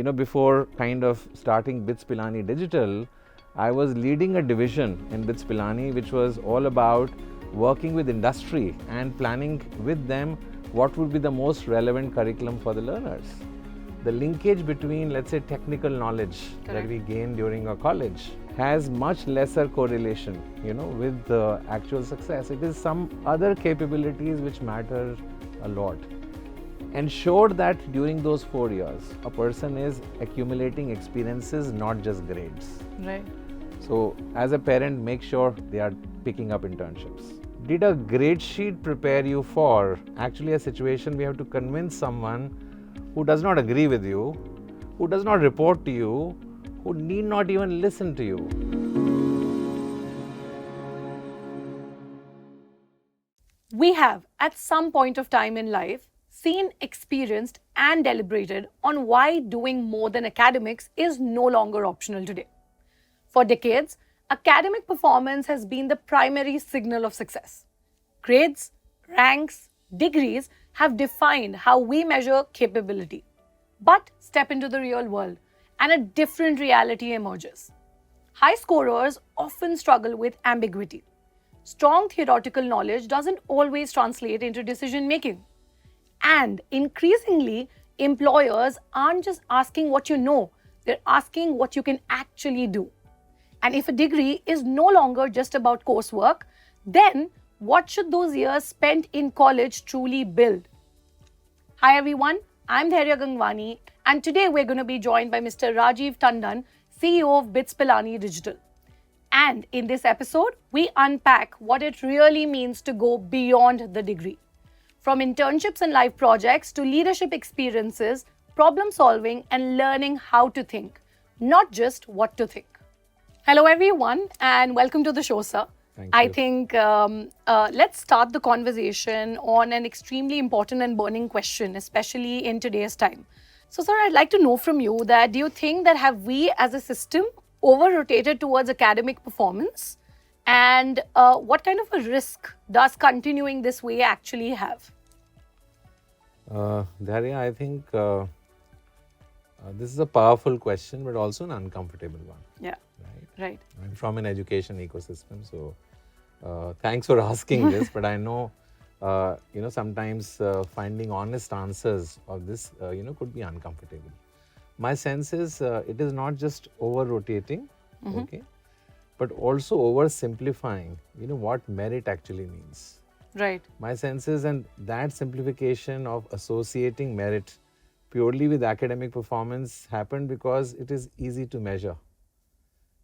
before kind of starting BITS Pilani Digital, I was leading a division in BITS Pilani which was all about working with industry and planning with them what would be the most relevant curriculum for the learners. The linkage between, let's say, technical knowledge that we gain during our college has much lesser correlation, with the actual success. It is some other capabilities which matter a lot. Ensure that during those 4 years, a person is accumulating experiences, not just grades. Right. So, as a parent, make sure they are picking up internships. Did a grade sheet prepare you for actually a situation we have to convince someone who does not agree with you, who does not report to you, who need not even listen to you? We have, at some point of time in life, seen, experienced, and deliberated on why doing more than academics is no longer optional today. For decades, academic performance has been the primary signal of success. Grades, ranks, degrees have defined how we measure capability. But step into the real world, and a different reality emerges. High scorers often struggle with ambiguity. Strong theoretical knowledge doesn't always translate into decision making. And increasingly, employers aren't just asking what you know, they're asking what you can actually do. And if a degree is no longer just about coursework, then what should those years spent in college truly build? Hi everyone, I'm Dhairya Gangwani, and today we're going to be joined by Mr. Rajiv Tandan, CEO of BITS Pilani Digital. And in this episode, we unpack what it really means to go beyond the degree. From internships and live projects to leadership experiences, problem solving, and learning how to think, not just what to think. Hello everyone, and welcome to the show, sir. Thank you. I think let's start the conversation on an extremely important and burning question, especially in today's time. So, sir, I'd like to know from you that do you think that have we as a system over-rotated towards academic performance? And what kind of a risk does continuing this way actually have? Dhairya, I think this is a powerful question, but also an uncomfortable one. Yeah. Right. I'm from an education ecosystem, so thanks for asking this. But I know, sometimes finding honest answers of this, could be uncomfortable. My sense is it is not just over-rotating, okay, but also oversimplifying, what merit actually means. Right. My sense is, and that simplification of associating merit purely with academic performance happened because it is easy to measure.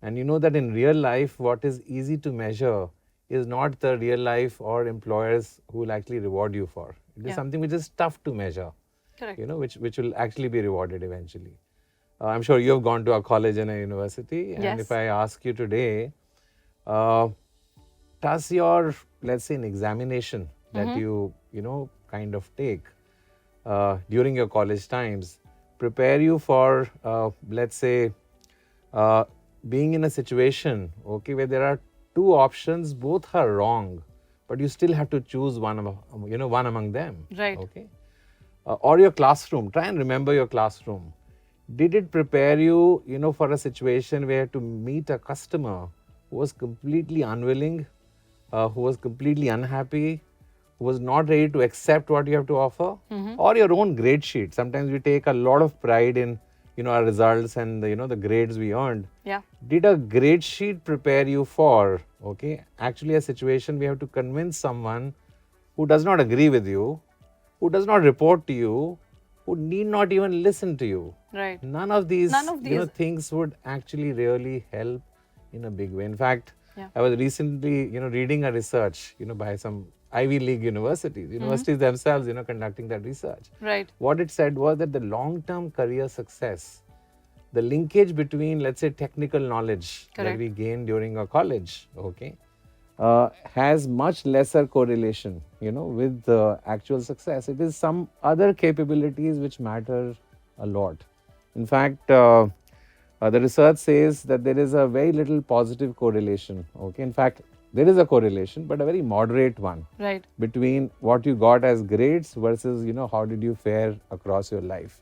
And you know that in real life, what is easy to measure is not the real life or employers who will actually reward you for. It is something which is tough to measure. Correct. Which will actually be rewarded eventually. I'm sure you have gone to a college and a university. And Yes. if I ask you today, does your, let's say, an examination that you kind of take during your college times prepare you for, let's say, being in a situation, okay, where there are two options, both are wrong, but you still have to choose one among them. Right. Okay. Or your classroom. Try and remember your classroom. Did it prepare you, for a situation where to meet a customer who was completely unwilling, who was completely unhappy, who was not ready to accept what you have to offer, or your own grade sheet? Sometimes we take a lot of pride in our results and the grades we earned. Yeah. Did a grade sheet prepare you for, actually a situation we have to convince someone who does not agree with you, who does not report to you, who need not even listen to you? Right. None of these, these things would actually really help in a big way. In fact, Yeah. I was recently, reading a research, by some Ivy League universities, universities themselves, conducting that research. Right. What it said was that the long-term career success, the linkage between, let's say, technical knowledge that Correct. we gain during our college, has much lesser correlation, with the actual success. It is some other capabilities which matter a lot. In fact, the research says that there is a very little positive correlation. Okay, in fact, there is a correlation, but a very moderate one. Right. Between what you got as grades versus, how did you fare across your life.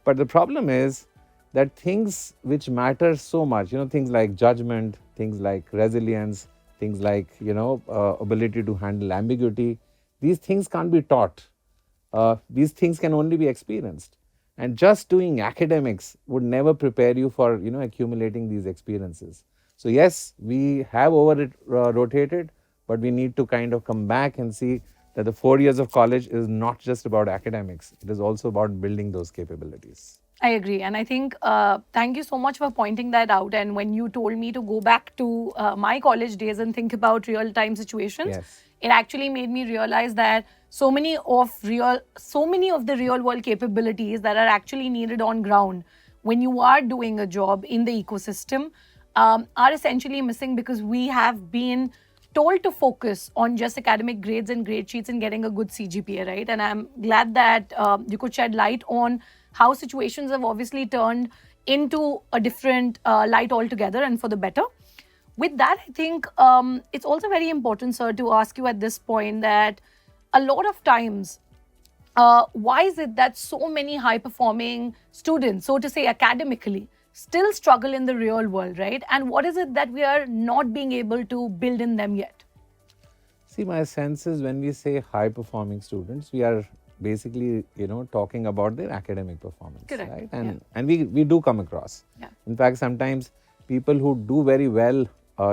But the problem is that things which matter so much, things like judgment, things like resilience, things like, ability to handle ambiguity, these things can't be taught. These things can only be experienced. And just doing academics would never prepare you for, accumulating these experiences. So yes, we have rotated, but we need to kind of come back and see that the 4 years of college is not just about academics. It is also about building those capabilities. I agree. And I think, thank you so much for pointing that out. And when you told me to go back to my college days and think about real time situations, Yes. it actually made me realize that so many of the real world capabilities that are actually needed on ground when you are doing a job in the ecosystem are essentially missing because we have been told to focus on just academic grades and grade sheets and getting a good CGPA, right? And I'm glad that you could shed light on how situations have obviously turned into a different light altogether and for the better. With that, I think it's also very important, sir, to ask you at this point that a lot of times, why is it that so many high performing students, so to say academically, still struggle in the real world, right? And what is it that we are not being able to build in them yet? See, my sense is when we say high performing students, we are basically, talking about their academic performance. Correct. Right? And we do come across. Yeah. In fact, sometimes people who do very well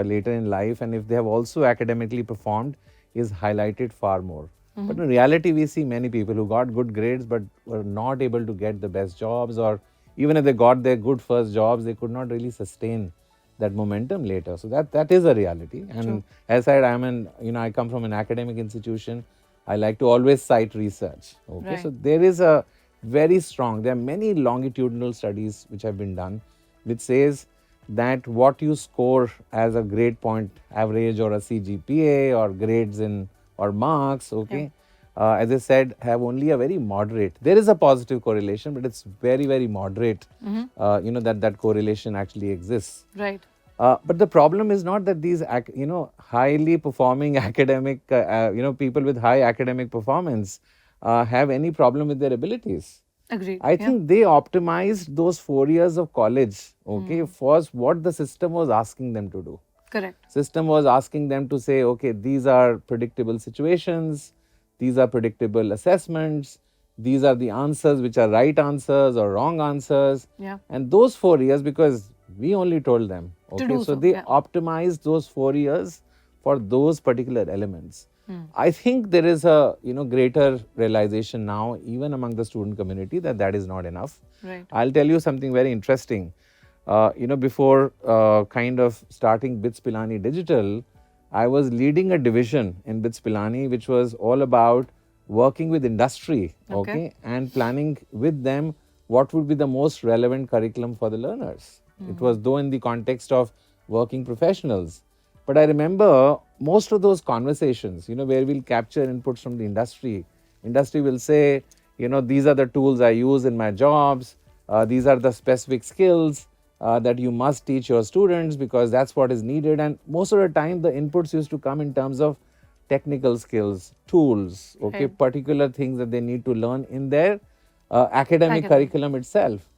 later in life, and if they have also academically performed, is highlighted far more. But in reality, we see many people who got good grades but were not able to get the best jobs, or even if they got their good first jobs, they could not really sustain that momentum later. So that is a reality. And True. as I said, I come from an academic institution. I like to always cite research. Okay, Right. so there is a very strong. There are many longitudinal studies which have been done, which says that what you score as a grade point average or a CGPA or grades in or marks, okay, as I said, have only a very moderate. There is a positive correlation, but it's very, very moderate. That correlation actually exists. Right. But the problem is not that these, highly performing academic, people with high academic performance have any problem with their abilities. Agreed. I think they optimized those 4 years of college, okay, for what the system was asking them to do. Correct. System was asking them to say, okay, these are predictable situations, these are predictable assessments, these are the answers which are right answers or wrong answers. Yeah. And those 4 years, because we only told them, okay, do so so, they yeah. optimized those 4 years for those particular elements. I think there is a greater realization now, even among the student community, that that is not enough. Right. I'll tell you something very interesting. Before kind of starting BITS Pilani Digital, I was leading a division in BITS Pilani, which was all about working with industry, okay, and planning with them what would be the most relevant curriculum for the learners. It was though in the context of working professionals. But I remember most of those conversations, where we'll capture inputs from the industry. Industry will say, these are the tools I use in my jobs. These are the specific skills that you must teach your students because that's what is needed. And most of the time, the inputs used to come in terms of technical skills, tools, okay, Right. particular things that they need to learn in their academic curriculum itself.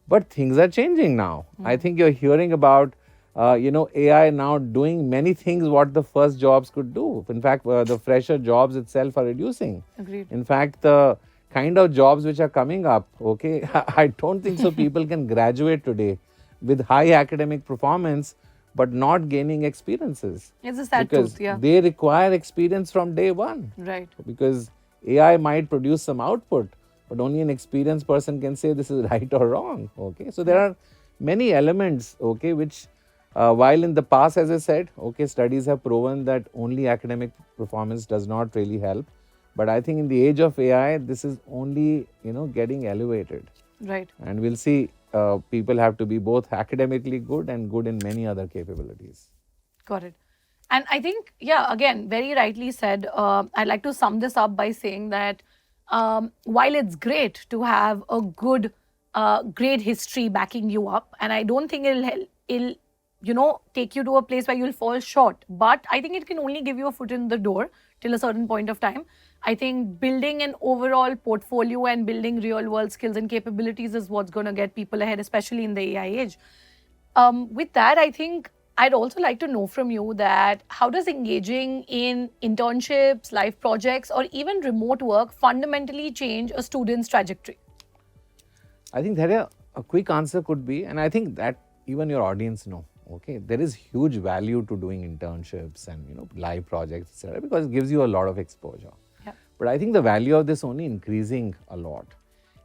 But things are changing now. I think you're hearing about AI now doing many things what the first jobs could do. In fact, the fresher jobs itself are reducing. Agreed. In fact, the kind of jobs which are coming up, okay, I don't think so people can graduate today with high academic performance but not gaining experiences. It's a sad because truth, yeah. they require experience from day one. Right. Because AI might produce some output, but only an experienced person can say this is right or wrong. Okay, so there are many elements, okay, which while in the past, as I said, okay, studies have proven that only academic performance does not really help. But I think in the age of AI, this is only getting elevated, Right. and we'll see people have to be both academically good and good in many other capabilities. Got it. And I think, yeah, again, very rightly said. I'd like to sum this up by saying that while it's great to have a good grade history backing you up, and I don't think it'll take you to a place where you'll fall short. But I think it can only give you a foot in the door till a certain point of time. I think building an overall portfolio and building real world skills and capabilities is what's going to get people ahead, especially in the AI age. With that, I think I'd also like to know from you that how does engaging in internships, life projects, or even remote work fundamentally change a student's trajectory? I think a quick answer could be, and I think that even your audience know, okay, there is huge value to doing internships and live projects, etc., because it gives you a lot of exposure. Yeah. But I think the value of this only increasing a lot.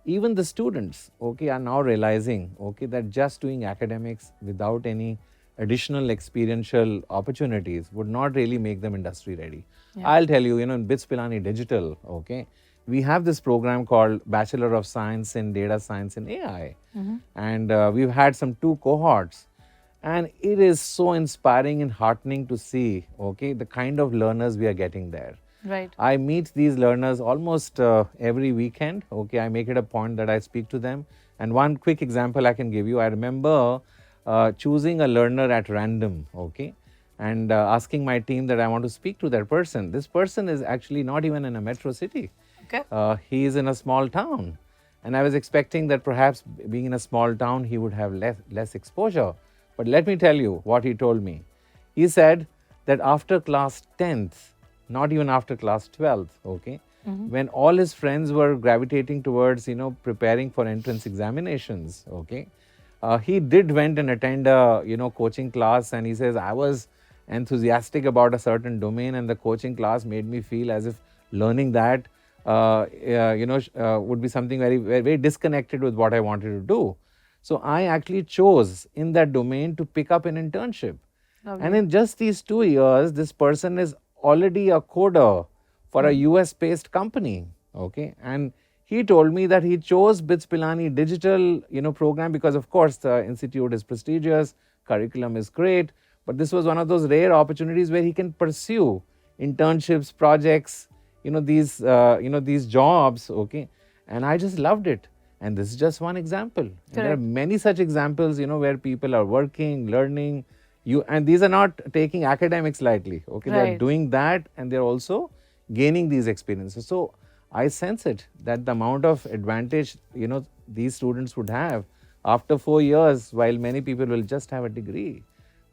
Even the students, okay, are now realizing, okay, that just doing academics without any additional experiential opportunities would not really make them industry ready. Yeah. I'll tell you, in BITS Pilani Digital, okay, we have this program called Bachelor of Science in Data Science and AI. And we've had some 2 cohorts. And it is so inspiring and heartening to see, okay, the kind of learners we are getting there. Right. I meet these learners almost every weekend. Okay, I make it a point that I speak to them. And one quick example I can give you, I remember choosing a learner at random, okay, and asking my team that I want to speak to that person. This person is actually not even in a metro city. Okay. He is in a small town. And I was expecting that perhaps being in a small town, he would have less exposure. But let me tell you what he told me. He said that after class 10th, not even after class 12th, okay, when all his friends were gravitating towards, preparing for entrance examinations, okay, he did went and attend a, coaching class, and he says, I was enthusiastic about a certain domain, and the coaching class made me feel as if learning that, would be something very, very, very disconnected with what I wanted to do. So I actually chose in that domain to pick up an internship. Okay. And in just these 2 years, this person is already a coder for a US-based company, okay? And he told me that he chose BITS Pilani digital, program because, of course, the institute is prestigious, curriculum is great, but this was one of those rare opportunities where he can pursue internships, projects, these jobs, okay? And I just loved it. And this is just one example. And there are many such examples, where people are working, learning, and these are not taking academics lightly, okay? Right. They're doing that and they're also gaining these experiences. So I sense it, that the amount of advantage, these students would have after 4 years, while many people will just have a degree.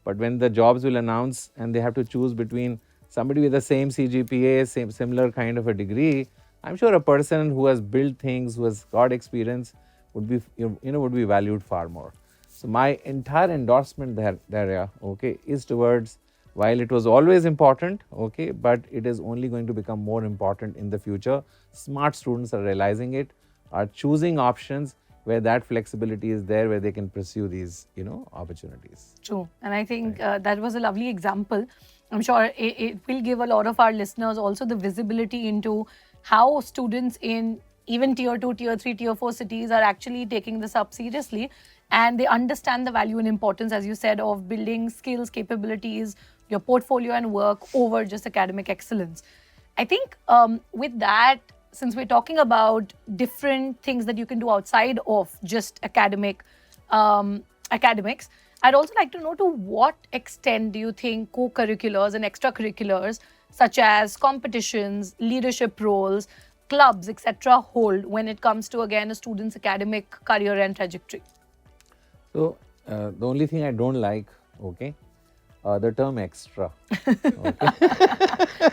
But when the jobs will announce and they have to choose between somebody with the same CGPA, similar kind of a degree, I'm sure a person who has built things, who has got experience, would be valued far more. So my entire endorsement there, okay, is towards, while it was always important, okay, but it is only going to become more important in the future. Smart students are realizing it, are choosing options where that flexibility is there, where they can pursue these, opportunities. True. And I think that was a lovely example. I'm sure it will give a lot of our listeners also the visibility into how students in even tier 2, tier 3, tier 4 cities are actually taking this up seriously, and they understand the value and importance, as you said, of building skills, capabilities, your portfolio and work over just academic excellence. I think with that, since we're talking about different things that you can do outside of just academics, I'd also like to know, to what extent do you think co-curriculars and extracurriculars such as competitions, leadership roles, clubs, etc. hold when it comes to, again, a student's academic career and trajectory? So, the only thing I don't like, okay, the term extra. Okay?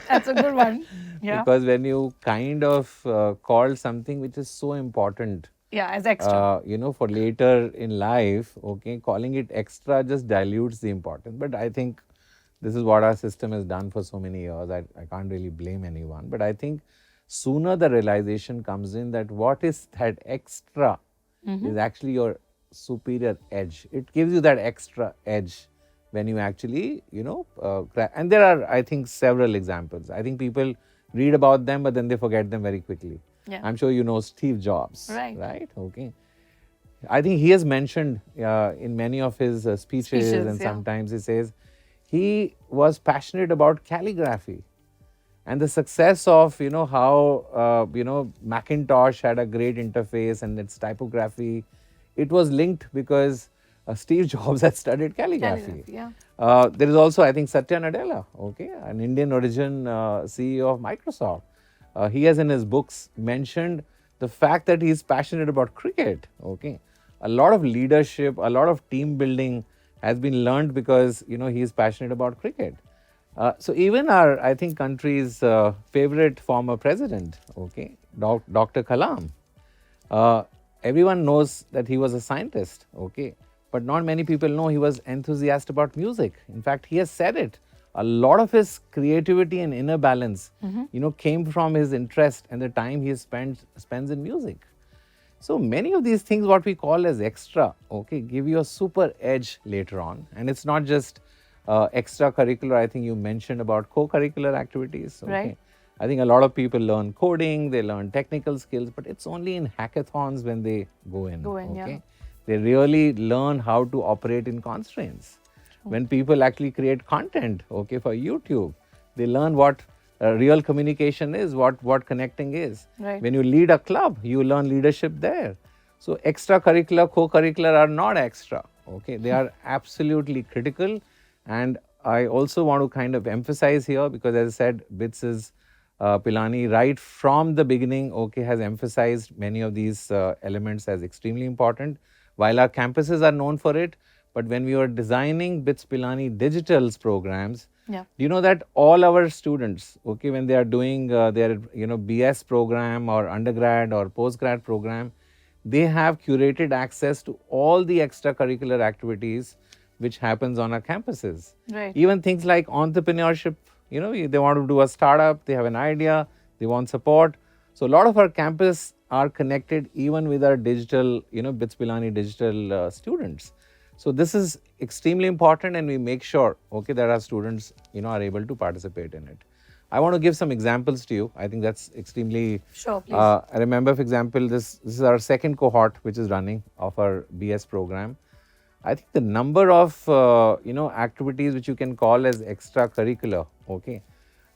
That's a good one. Yeah. Because when you kind of call something which is so important, as extra. For later in life, okay, calling it extra just dilutes the importance. But I think this is what our system has done for so many years. I can't really blame anyone. But I think sooner the realization comes in that what is that extra is actually your superior edge. It gives you that extra edge when you actually, and there are, I think, several examples. I think people read about them, but then they forget them very quickly. Yeah. I'm sure you know Steve Jobs, right? Okay. I think he has mentioned in many of his speeches, and sometimes he says he was passionate about calligraphy. And the success of, how, Macintosh had a great interface and its typography, it was linked because Steve Jobs had studied calligraphy. There is also, I think, Satya Nadella, okay, an Indian origin CEO of Microsoft. He has in his books mentioned the fact that he is passionate about cricket. Okay, a lot of leadership, a lot of team building has been learned because he is passionate about cricket. So even our, I think, country's favorite former president, okay, Dr. Kalam, uh, everyone knows that he was a scientist, okay, but not many people know he was enthusiastic about music. In fact, he has said it. A lot of his creativity and inner balance, came from his interest and the time he spends in music. So many of these things, what we call as extra, okay, give you a super edge later on. And it's not just extracurricular. I think you mentioned about co-curricular activities. Okay. Right. I think a lot of people learn coding, they learn technical skills, but it's only in hackathons when they go in. Okay. Yeah. They really learn how to operate in constraints. When people actually create content, okay, for YouTube, they learn what real communication is, what connecting is. Right. When you lead a club, you learn leadership there. So extracurricular, co-curricular are not extra, okay? They are absolutely critical. And I also want to kind of emphasize here, because as I said, BITS is Pilani right from the beginning, okay, has emphasized many of these elements as extremely important. While our campuses are known for it, but when we were designing BITS Pilani Digital's programs, Yeah. do you know that all our students, okay, when they are doing their BS program or undergrad or postgrad program, they have curated access to all the extracurricular activities which happens on our campuses. Right. Even things like entrepreneurship, they want to do a startup, they have an idea, they want support. So a lot of our campus are connected even with our digital, BITS Pilani digital students. So this is extremely important, and we make sure, okay, that our students, are able to participate in it. I want to give some examples to you. I think that's extremely. Sure, please. I remember, for example, this is our second cohort which is running of our BS program. I think the number of activities which you can call as extracurricular, okay,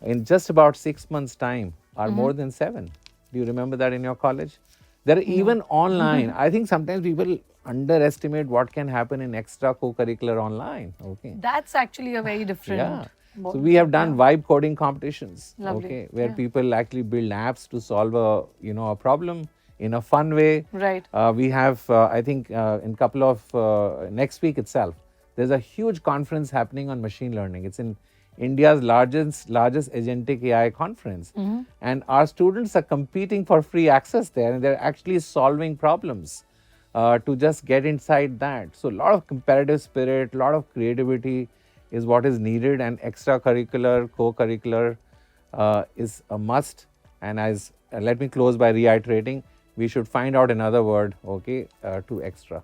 in just about 6 months' time are more than 7. Do you remember that in your college? There are even online. I think sometimes people underestimate what can happen in extra co-curricular online. Okay. That's actually a very different. Yeah. So we have done vibe coding competitions. Lovely. Okay, where Yeah. people actually build apps to solve a problem in a fun way. Right. We have, I think, in couple of next week itself, there's a huge conference happening on machine learning. It's in India's largest agentic AI conference, and our students are competing for free access there, and they're actually solving problems to just get inside that. So a lot of competitive spirit, a lot of creativity is what is needed, and extracurricular, co-curricular is a must. And as let me close by reiterating, we should find out another word, okay, to extra.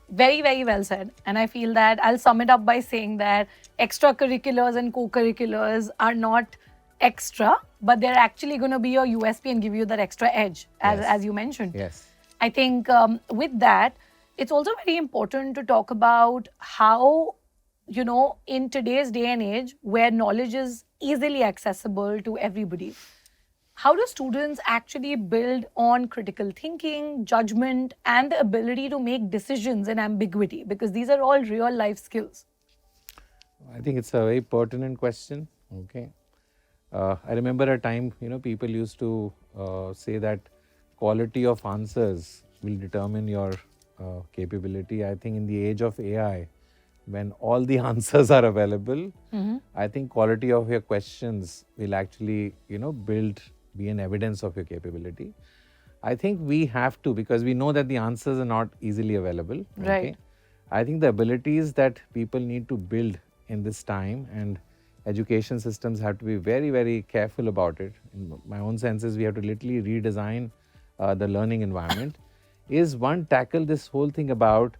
Very, very well said. And I feel that I'll sum it up by saying that extracurriculars and co-curriculars are not extra, but they're actually going to be your USP and give you that extra edge, as you mentioned. Yes. I think with that, it's also very important to talk about how, in today's day and age where knowledge is easily accessible to everybody, how do students actually build on critical thinking, judgment, and the ability to make decisions in ambiguity? Because these are all real life skills. I think it's a very pertinent question. Okay. I remember a time, people used to say that quality of answers will determine your capability. I think in the age of AI, when all the answers are available, I think quality of your questions will actually, be an evidence of your capability. I think we have to, because we know that the answers are not easily available. Right. I think the abilities that people need to build in this time, and education systems have to be very, very careful about it. In my own sense is we have to literally redesign the learning environment. Is one, tackle this whole thing about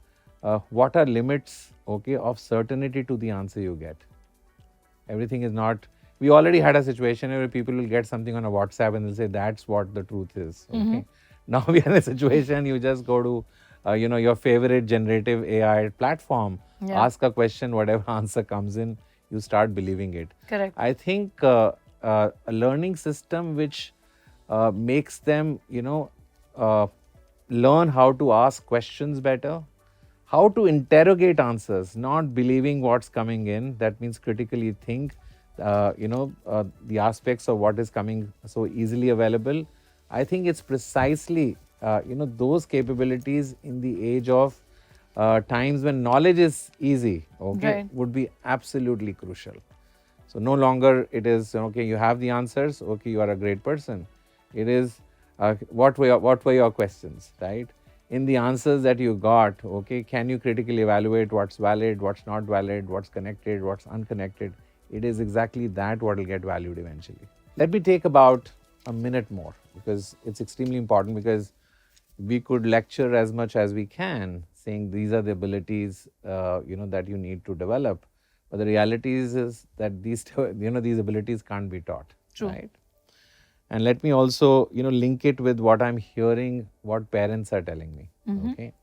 what are limits, okay, of certainty to the answer you get. Everything is not. We already had a situation where people will get something on a WhatsApp and they'll say that's what the truth is. Okay. Now we are in a situation, you just go to your favorite generative AI platform, ask a question, whatever answer comes in, you start believing it. Correct. I think a learning system which makes them, learn how to ask questions better, how to interrogate answers, not believing what's coming in. That means critically think. the aspects of what is coming so easily available. I think it's precisely, those capabilities in the age of times when knowledge is easy, okay, Right. would be absolutely crucial. So no longer it is, okay, you have the answers, okay, you are a great person. It is, what were your questions, right? In the answers that you got, okay, can you critically evaluate what's valid, what's not valid, what's connected, what's unconnected? It is exactly that what will get valued eventually. Let me take about a minute more because it's extremely important, because we could lecture as much as we can saying these are the abilities that you need to develop, but the reality is that these abilities can't be taught. True. Right? And let me also link it with what I'm hearing, what parents are telling me. Okay,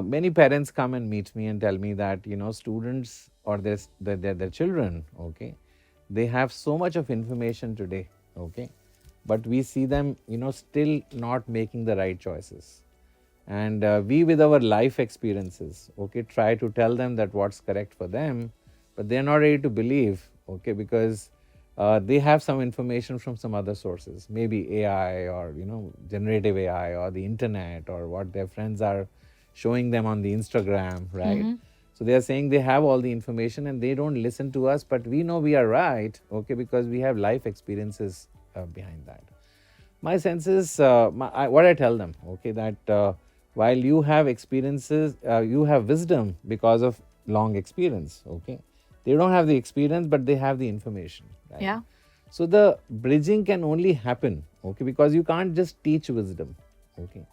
many parents come and meet me and tell me that students or their children, okay, they have so much of information today, okay, but we see them still not making the right choices. And we, with our life experiences, okay, try to tell them that what's correct for them, but they're not ready to believe, okay, because they have some information from some other sources, maybe AI or generative AI or the internet or what their friends are showing them on the Instagram, right? So they are saying they have all the information and they don't listen to us, but we know we are right, okay, because we have life experiences behind that. My sense is, what I tell them, okay, that while you have experiences, you have wisdom because of long experience, okay. They don't have the experience, but they have the information, right? Yeah. So the bridging can only happen, okay, because you can't just teach wisdom, okay.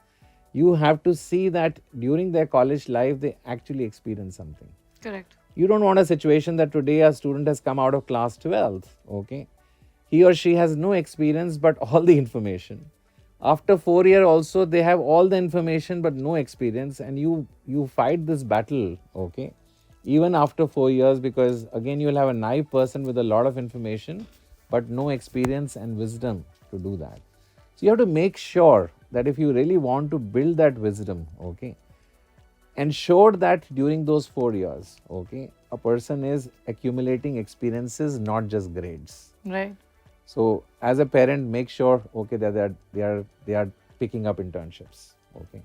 You have to see that during their college life, they actually experience something. Correct. You don't want a situation that today a student has come out of class 12th, okay. He or she has no experience but all the information. After 4 years also, they have all the information but no experience, and you fight this battle, okay, even after 4 years, because again you'll have a naive person with a lot of information but no experience and wisdom to do that. So you have to make sure that if you really want to build that wisdom, okay, ensure that during those 4 years, okay, a person is accumulating experiences, not just grades. Right. So as a parent, make sure, okay, that they are picking up internships, okay.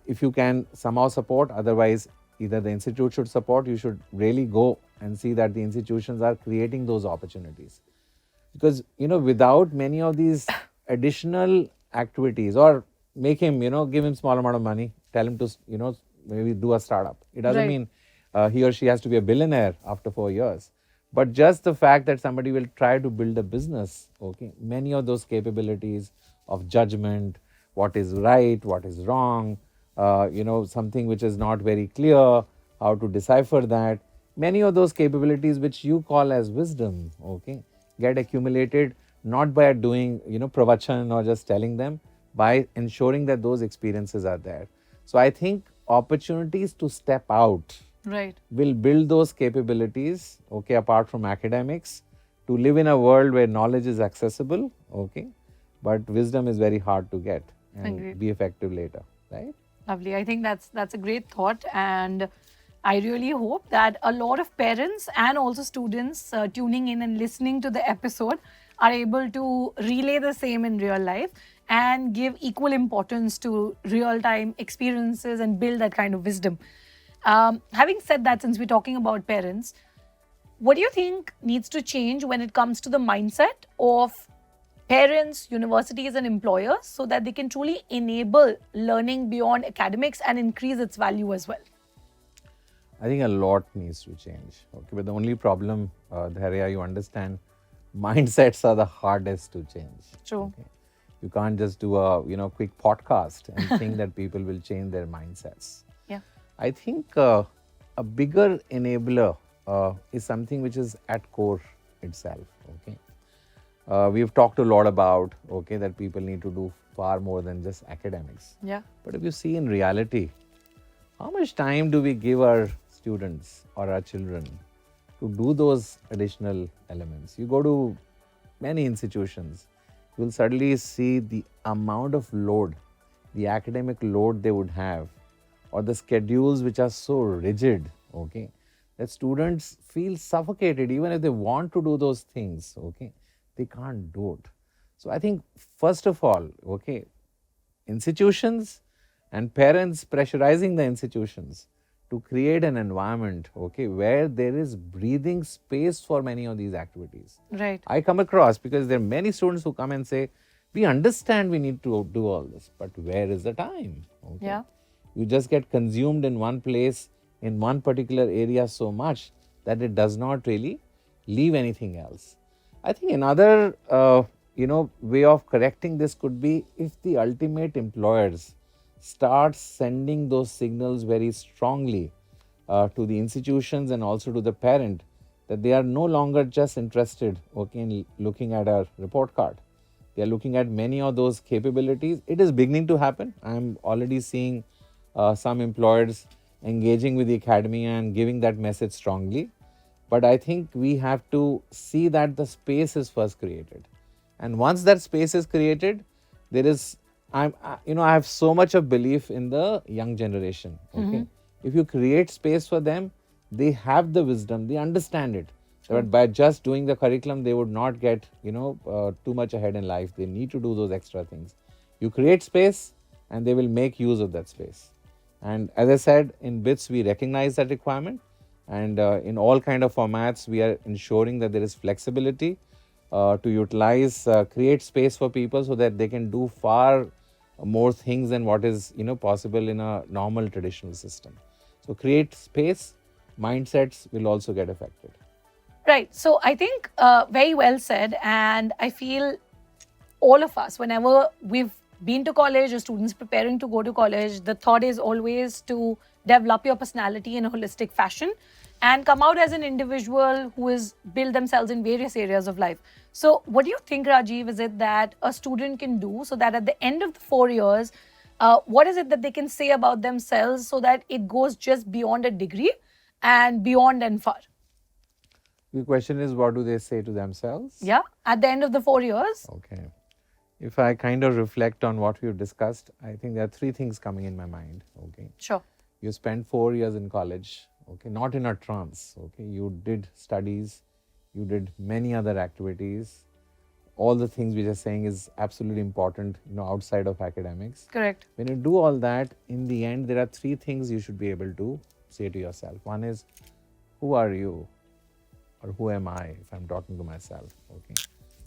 If you can somehow support, otherwise either the institute should support. You should really go and see that the institutions are creating those opportunities, because without many of these additional activities, or make him give him small amount of money, tell him to maybe do a startup. It doesn't Right. mean he or she has to be a billionaire after 4 years. But just the fact that somebody will try to build a business, okay, many of those capabilities of judgment, what is right, what is wrong, something which is not very clear, how to decipher that, many of those capabilities which you call as wisdom, okay, get accumulated not by doing, pravachan or just telling them, by ensuring that those experiences are there. So I think opportunities to step out, Right. will build those capabilities, okay, apart from academics, to live in a world where knowledge is accessible, okay, but wisdom is very hard to get and Agreed. be effective later, right? Lovely. I think that's a great thought, and I really hope that a lot of parents and also students tuning in and listening to the episode are able to relay the same in real life and give equal importance to real time experiences and build that kind of wisdom. Having said that, since we're talking about parents, what do you think needs to change when it comes to the mindset of parents, universities, and employers so that they can truly enable learning beyond academics and increase its value as well? I think a lot needs to change, okay, but the only problem, Dhairya, you understand, mindsets are the hardest to change. True. Okay? You can't just do a quick podcast and think that people will change their mindsets. Yeah. I think a bigger enabler is something which is at core itself. Okay, we've talked a lot about, okay, that people need to do far more than just academics. Yeah. But if you see in reality, how much time do we give our students or our children to do those additional elements? You go to many institutions, you will suddenly see the amount of load, the academic load they would have, or the schedules which are so rigid, okay, that students feel suffocated even if they want to do those things, okay? They can't do it. So I think first of all, okay, institutions and parents pressurizing the institutions to create an environment, okay, where there is breathing space for many of these activities. Right. I come across, because there are many students who come and say, we understand we need to do all this, but where is the time? Okay. Yeah. You just get consumed in one place, in one particular area so much that it does not really leave anything else. I think another way of correcting this could be if the ultimate employers start sending those signals very strongly to the institutions and also to the parent, that they are no longer just interested, okay, in looking at a report card. They are looking at many of those capabilities. It is beginning to happen. I am already seeing some employers engaging with the academia and giving that message strongly. But I think we have to see that the space is first created. And once that space is created, there is, I have so much of belief in the young generation. Okay, if you create space for them, they have the wisdom, they understand it. But by just doing the curriculum, they would not get too much ahead in life. They need to do those extra things. You create space, and they will make use of that space. And as I said, in BITS, we recognize that requirement. And in all kind of formats, we are ensuring that there is flexibility to utilize, create space for people so that they can do far more things than what is possible in a normal traditional system. So create space, mindsets will also get affected. Right. So I think very well said. And I feel all of us, whenever we've been to college or students preparing to go to college, the thought is always to develop your personality in a holistic fashion and come out as an individual who has built themselves in various areas of life. So what do you think, Rajiv, is it that a student can do so that at the end of the 4 years, what is it that they can say about themselves so that it goes just beyond a degree and beyond and far? The question is, what do they say to themselves? Yeah, at the end of the 4 years. Okay. If I kind of reflect on what we've discussed, I think there are 3 things coming in my mind. Okay. Sure. You spent 4 years in college, okay, not in a trance, okay. You did studies, you did many other activities. All the things we are saying is absolutely important, outside of academics. Correct. When you do all that, in the end, there are 3 things you should be able to say to yourself. One is, who are you? Or who am I, if I'm talking to myself, okay.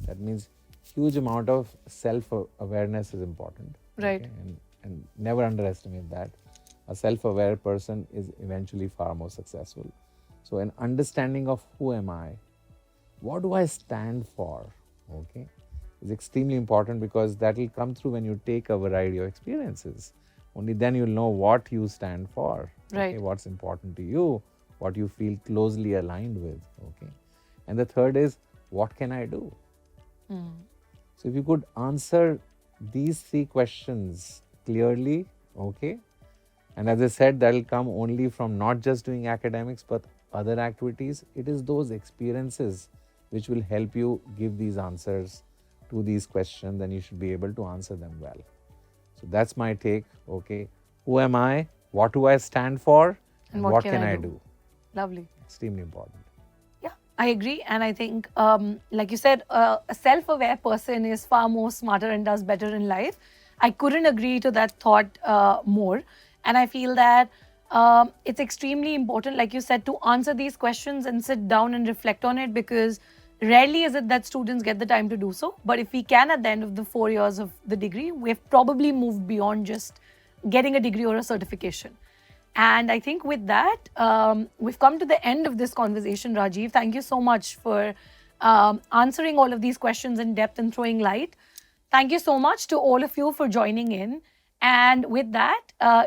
That means huge amount of self-awareness is important. Right. Okay? And never underestimate that. A self-aware person is eventually far more successful. So an understanding of who am I, what do I stand for, okay, is extremely important, because that will come through when you take a variety of experiences. Only then you'll know what you stand for, right. Okay, what's important to you, what you feel closely aligned with, okay. And the third is, what can I do? So if you could answer these 3 questions clearly, okay, and as I said, that will come only from not just doing academics, but other activities. It is those experiences which will help you give these answers to these questions, and you should be able to answer them well. So that's my take, okay. Who am I? What do I stand for? And what can I do? Lovely. Extremely important. Yeah, I agree. And I think, like you said, a self-aware person is far more smarter and does better in life. I couldn't agree to that thought more. And I feel that it's extremely important, like you said, to answer these questions and sit down and reflect on it, because rarely is it that students get the time to do so. But if we can, at the end of the 4 years of the degree, we've probably moved beyond just getting a degree or a certification. And I think with that, we've come to the end of this conversation, Rajiv. Thank you so much for answering all of these questions in depth and throwing light. Thank you so much to all of you for joining in. And with that,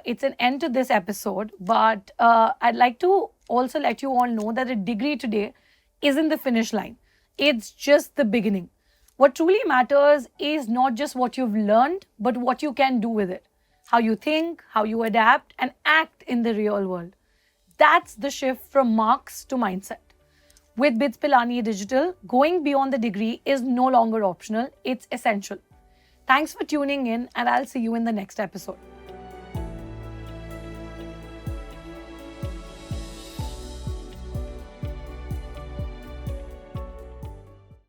it's an end to this episode. But I'd like to also let you all know that a degree today isn't the finish line. It's just the beginning. What truly matters is not just what you've learned, but what you can do with it. How you think, how you adapt and act in the real world. That's the shift from marks to mindset. With BITS Pilani Digital, going beyond the degree is no longer optional, it's essential. Thanks for tuning in, and I'll see you in the next episode.